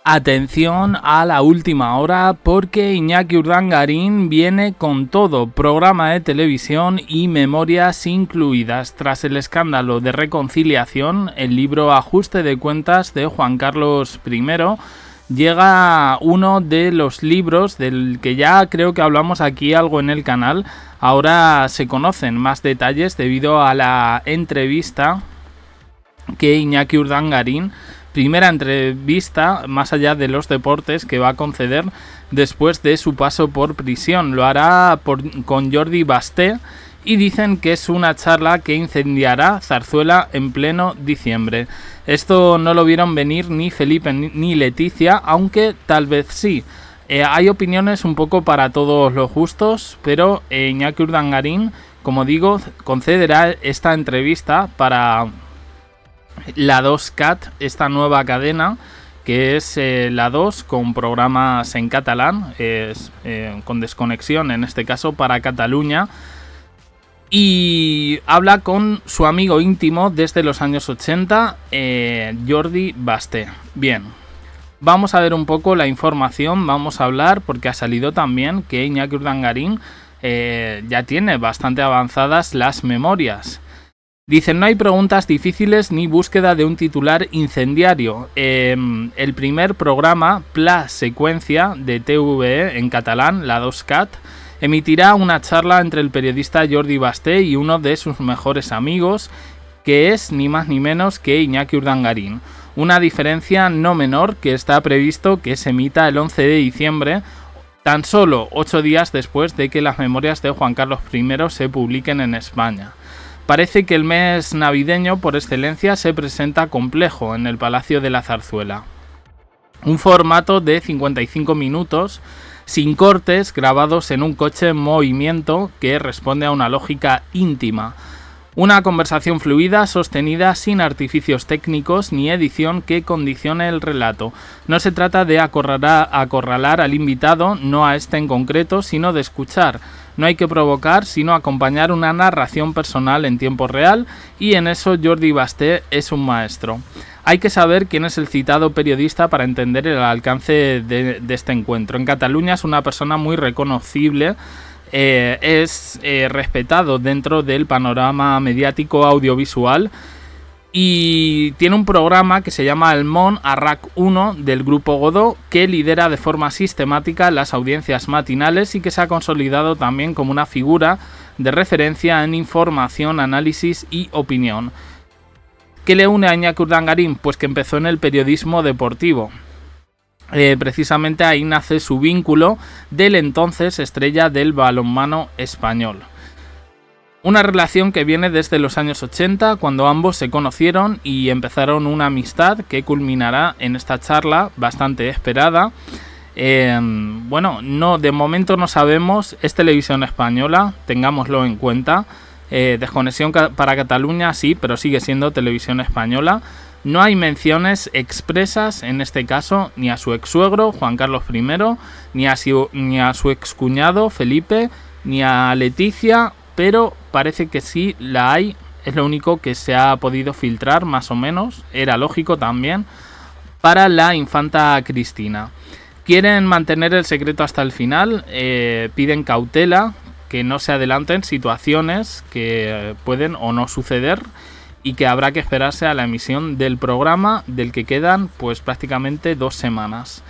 Atención a la última hora porque Iñaki Urdangarín viene con todo, programa de televisión y memorias incluidas. Tras el escándalo de reconciliación, el libro Ajuste de cuentas de Juan Carlos I, llega uno de los libros del que ya creo que hablamos aquí algo en el canal. Ahora se conocen más detalles debido a la entrevista que Iñaki Urdangarín, primera entrevista más allá de los deportes, que va a conceder después de su paso por prisión. Lo hará con Jordi Basté y dicen que es una charla que incendiará Zarzuela en pleno diciembre. Esto no lo vieron venir ni Felipe ni Leticia, aunque tal vez sí. Hay opiniones un poco para todos los gustos, pero Iñaki Urdangarín, como digo, concederá esta entrevista para La 2 Cat, esta nueva cadena que es La 2 con programas en catalán, con desconexión en este caso para Cataluña, y habla con su amigo íntimo desde los años 80, Jordi Basté. Bien, vamos a ver un poco la información, vamos a hablar porque ha salido también que Iñaki Urdangarín ya tiene bastante avanzadas las memorias. Dicen, no hay preguntas difíciles ni búsqueda de un titular incendiario. El primer programa, Pla Secuencia, de TVE en catalán, La 2 Cat, emitirá una charla entre el periodista Jordi Basté y uno de sus mejores amigos, que es ni más ni menos que Iñaki Urdangarín. Una diferencia no menor que está previsto que se emita el 11 de diciembre, tan solo 8 días después de que las memorias de Juan Carlos I se publiquen en España. Parece que el mes navideño por excelencia se presenta complejo en el Palacio de la Zarzuela. Un formato de 55 minutos, sin cortes, grabados en un coche en movimiento que responde a una lógica íntima. Una conversación fluida, sostenida, sin artificios técnicos ni edición que condicione el relato. No se trata de acorralar al invitado, no a este en concreto, sino de escuchar. No hay que provocar, sino acompañar una narración personal en tiempo real, y en eso Jordi Basté es un maestro. Hay que saber quién es el citado periodista para entender el alcance de este encuentro. En Cataluña es una persona muy reconocible, es respetado dentro del panorama mediático audiovisual y tiene un programa que se llama El Món a RAC1 del Grupo Godó, que lidera de forma sistemática las audiencias matinales y que se ha consolidado también como una figura de referencia en información, análisis y opinión. ¿Qué le une a Iñaki Urdangarín? Pues que empezó en el periodismo deportivo. Precisamente ahí nace su vínculo del entonces estrella del balonmano español. Una relación que viene desde los años 80, cuando ambos se conocieron y empezaron una amistad que culminará en esta charla bastante esperada. De momento no sabemos, es televisión española, tengámoslo en cuenta. Desconexión para Cataluña sí, pero sigue siendo televisión española. No hay menciones expresas, en este caso, ni a su ex-suegro, Juan Carlos I, ni a su excuñado, Felipe, ni a Leticia, pero parece que sí la hay, es lo único que se ha podido filtrar, más o menos, era lógico también, para la infanta Cristina. Quieren mantener el secreto hasta el final, piden cautela, que no se adelanten situaciones que pueden o no suceder, y que habrá que esperarse a la emisión del programa, del que quedan pues prácticamente 2 semanas.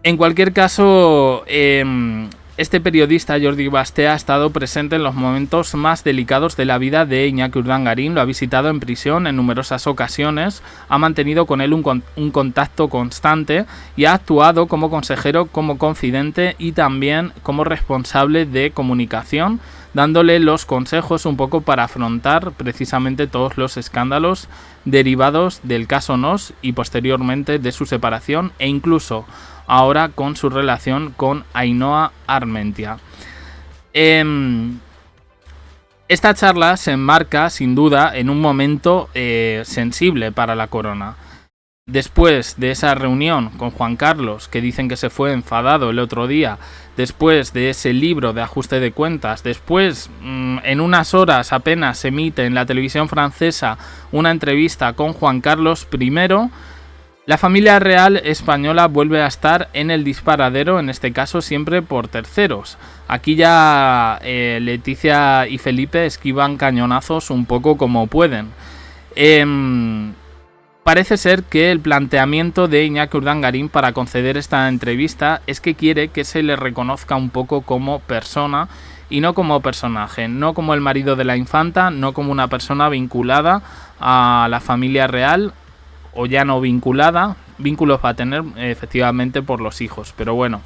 En cualquier caso, este periodista Jordi Basté ha estado presente en los momentos más delicados de la vida de Iñaki Urdangarín, lo ha visitado en prisión en numerosas ocasiones, ha mantenido con él un contacto constante y ha actuado como consejero, como confidente y también como responsable de comunicación, dándole los consejos un poco para afrontar precisamente todos los escándalos derivados del caso Nos y posteriormente de su separación e incluso ahora con su relación con Ainhoa Armentia. Esta charla se enmarca sin duda en un momento sensible para la corona. Después de esa reunión con Juan Carlos, que dicen que se fue enfadado el otro día, después de ese libro de ajuste de cuentas, después en unas horas apenas se emite en la televisión francesa una entrevista con Juan Carlos I, La familia real española vuelve a estar en el disparadero, en este caso siempre por terceros. Aquí ya Leticia y Felipe esquivan cañonazos un poco como pueden. Parece ser que el planteamiento de Iñaki Urdangarín para conceder esta entrevista es que quiere que se le reconozca un poco como persona y no como personaje, no como el marido de la infanta, no como una persona vinculada a la familia real, o ya no vinculada. Vínculos va a tener efectivamente por los hijos, pero bueno,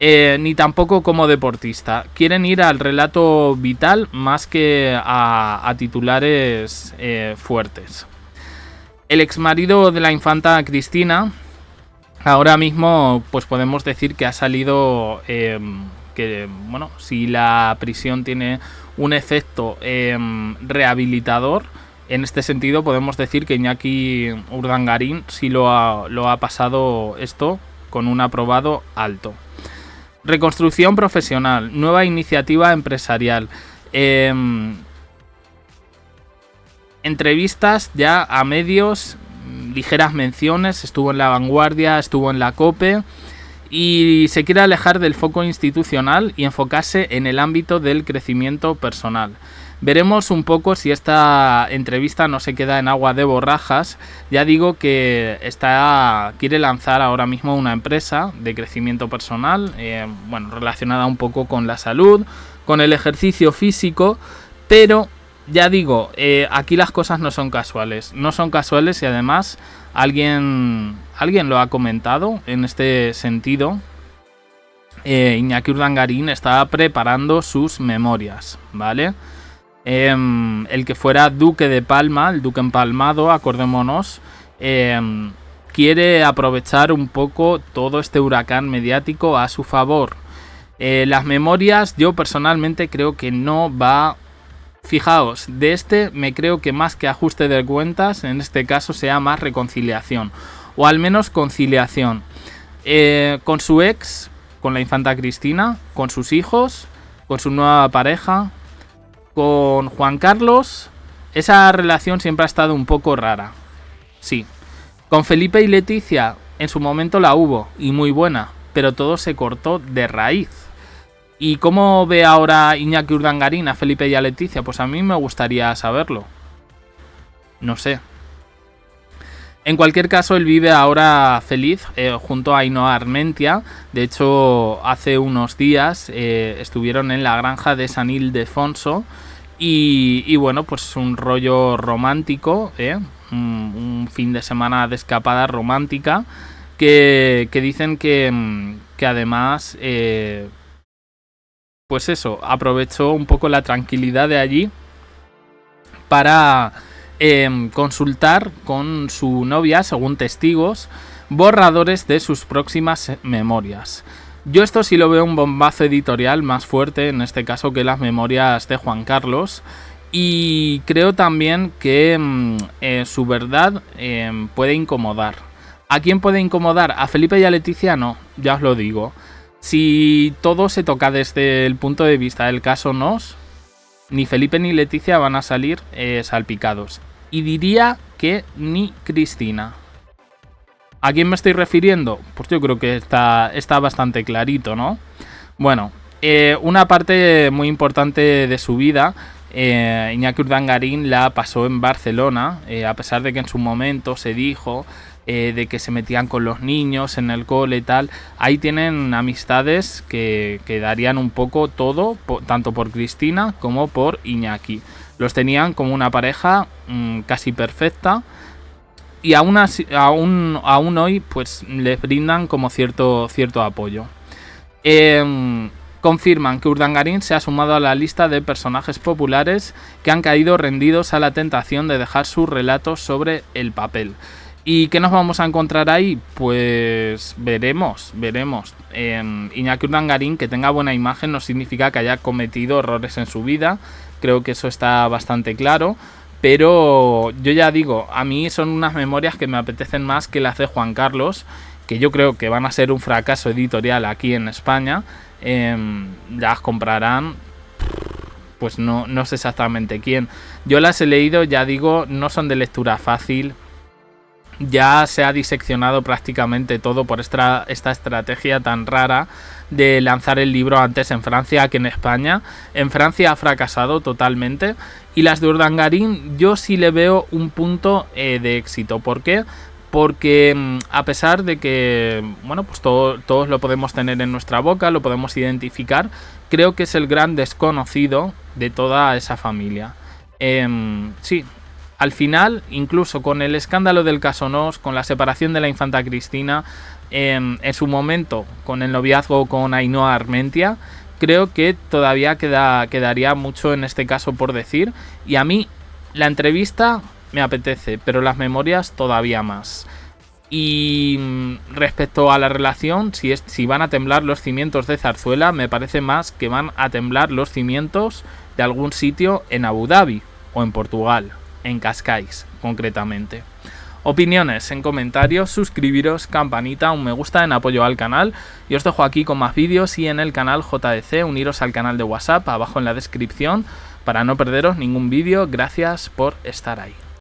ni tampoco como deportista. Quieren ir al relato vital más que a titulares fuertes. El exmarido de la infanta Cristina, ahora mismo pues podemos decir que ha salido, que bueno, si la prisión tiene un efecto rehabilitador, en este sentido podemos decir que Iñaki Urdangarín sí lo ha pasado esto con un aprobado alto. Reconstrucción profesional, nueva iniciativa empresarial, entrevistas ya a medios, ligeras menciones, estuvo en La Vanguardia, estuvo en la COPE, y se quiere alejar del foco institucional y enfocarse en el ámbito del crecimiento personal. Veremos un poco si esta entrevista no se queda en agua de borrajas. Ya digo que quiere lanzar ahora mismo una empresa de crecimiento personal, relacionada un poco con la salud, con el ejercicio físico, pero ya digo, aquí las cosas no son casuales. No son casuales y además alguien lo ha comentado en este sentido. Iñaki Urdangarín estaba preparando sus memorias, ¿vale? El que fuera duque de Palma, el duque empalmado, acordémonos, quiere aprovechar un poco todo este huracán mediático a su favor. Las memorias, yo personalmente creo que no va... Fijaos, de me creo que más que ajuste de cuentas, en este caso sea más reconciliación, o al menos conciliación, con su ex, con la infanta Cristina, con sus hijos, con su nueva pareja, con Juan Carlos. Esa relación siempre ha estado un poco rara, sí. Con Felipe y Leticia en su momento la hubo, y muy buena, pero todo se cortó de raíz. ¿Y cómo ve ahora Iñaki Urdangarín a Felipe y a Leticia? Pues a mí me gustaría saberlo. No sé. En cualquier caso, él vive ahora feliz junto a Ainhoa Armentia. De hecho, hace unos días estuvieron en la granja de San Ildefonso. Y bueno, pues un rollo romántico, un fin de semana de escapada romántica. Que dicen que además... pues eso, aprovechó un poco la tranquilidad de allí para consultar con su novia, según testigos, borradores de sus próximas memorias. Yo esto sí lo veo un bombazo editorial más fuerte, en este caso, que las memorias de Juan Carlos. Y creo también que su verdad puede incomodar. ¿A quién puede incomodar? ¿A Felipe y a Leticia? No, ya os lo digo. Si todo se toca desde el punto de vista del caso Nos, ni Felipe ni Leticia van a salir salpicados. Y diría que ni Cristina. ¿A quién me estoy refiriendo? Pues yo creo que está bastante clarito, ¿no? Bueno, una parte muy importante de su vida, Iñaki Urdangarín la pasó en Barcelona, a pesar de que en su momento se dijo... de que se metían con los niños en el cole y tal. Ahí tienen amistades que darían un poco todo, tanto por Cristina como por Iñaki. Los tenían como una pareja casi perfecta, y aún hoy pues les brindan como cierto apoyo. Confirman que Urdangarín se ha sumado a la lista de personajes populares que han caído rendidos a la tentación de dejar sus relatos sobre el papel. ¿Y qué nos vamos a encontrar ahí? Pues veremos. Iñaki Urdangarín, que tenga buena imagen, no significa que haya cometido errores en su vida. Creo que eso está bastante claro. Pero yo ya digo, a mí son unas memorias que me apetecen más que las de Juan Carlos, que yo creo que van a ser un fracaso editorial aquí en España. Las comprarán... pues no sé exactamente quién. Yo las he leído, ya digo, no son de lectura fácil. ya se ha diseccionado prácticamente todo por esta estrategia tan rara de lanzar el libro antes en Francia que en España. En Francia ha fracasado totalmente, y las de Urdangarín yo sí le veo un punto de éxito. ¿Por qué? Porque a pesar de que, bueno, pues todos lo podemos tener en nuestra boca, lo podemos identificar, creo que es el gran desconocido de toda esa familia. Sí, al final, incluso con el escándalo del caso Nos, con la separación de la infanta Cristina, en su momento con el noviazgo con Ainhoa Armentia, creo que todavía quedaría mucho en este caso por decir, y a mí la entrevista me apetece, pero las memorias todavía más. Y respecto a la relación, si van a temblar los cimientos de Zarzuela, me parece más que van a temblar los cimientos de algún sitio en Abu Dhabi o en Portugal, en Cascais concretamente. Opiniones en comentarios, suscribiros, campanita, un me gusta en apoyo al canal, y os dejo aquí con más vídeos y en el canal JDC. Uniros al canal de WhatsApp abajo en la descripción para no perderos ningún vídeo. Gracias por estar ahí.